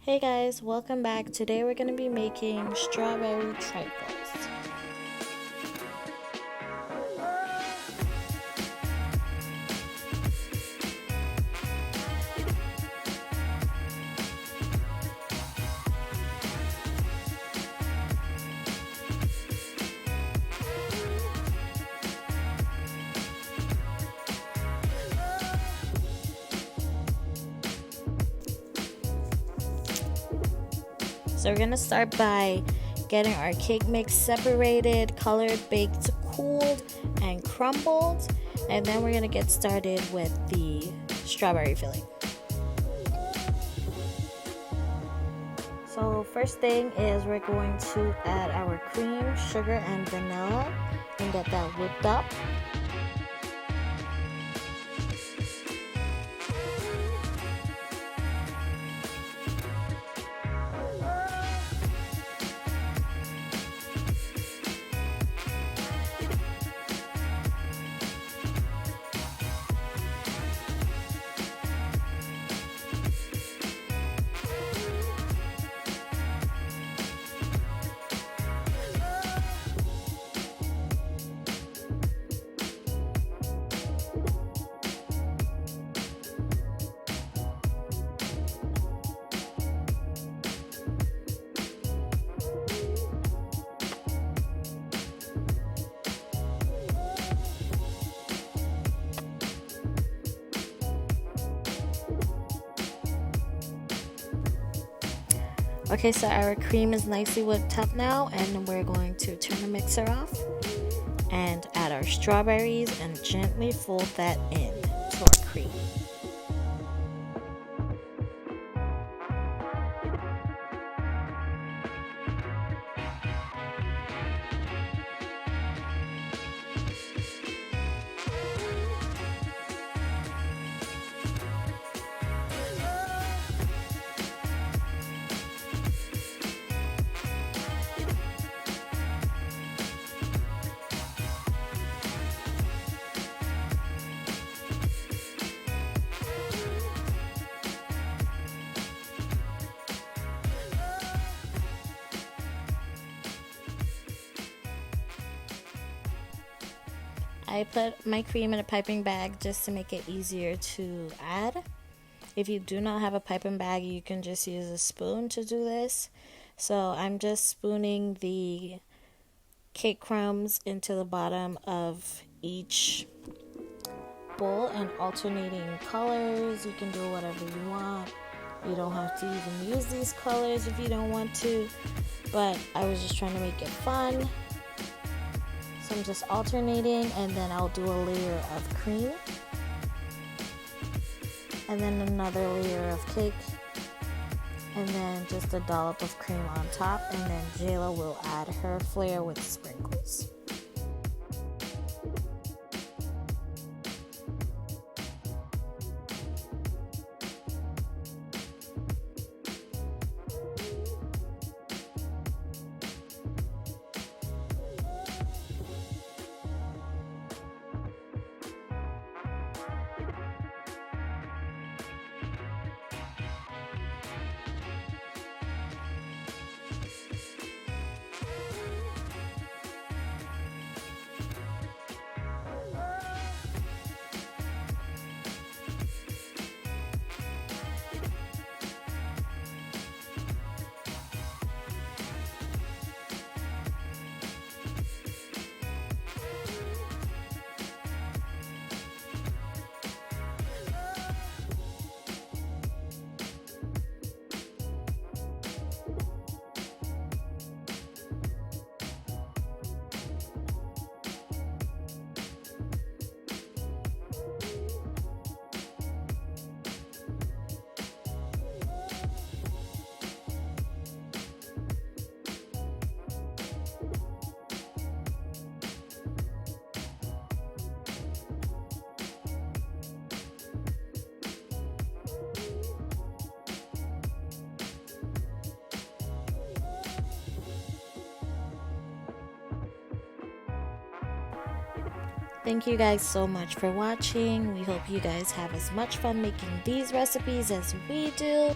Hey guys, welcome back. Today we're going to be making strawberry trifles. So we're going to start by getting our cake mix separated, colored, baked, cooled, and crumbled. And then we're going to get started with the strawberry filling. So first thing is we're going to add our cream, sugar, and vanilla and get that whipped up. Okay, so our cream is nicely whipped up now, and we're going to turn the mixer off and add our strawberries and gently fold that in to our cream. I put my cream in a piping bag just to make it easier to add. If you do not have a piping bag, you can just use a spoon to do this. So I'm just spooning the cake crumbs into the bottom of each bowl and alternating colors. You can do whatever you want. You don't have to even use these colors if you don't want to, but I was just trying to make it fun. So I'm just alternating, and then I'll do a layer of cream and then another layer of cake and then just a dollop of cream on top, and then Jayla will add her flair with sprinkles. Thank you guys so much for watching. We hope you guys have as much fun making these recipes as we do.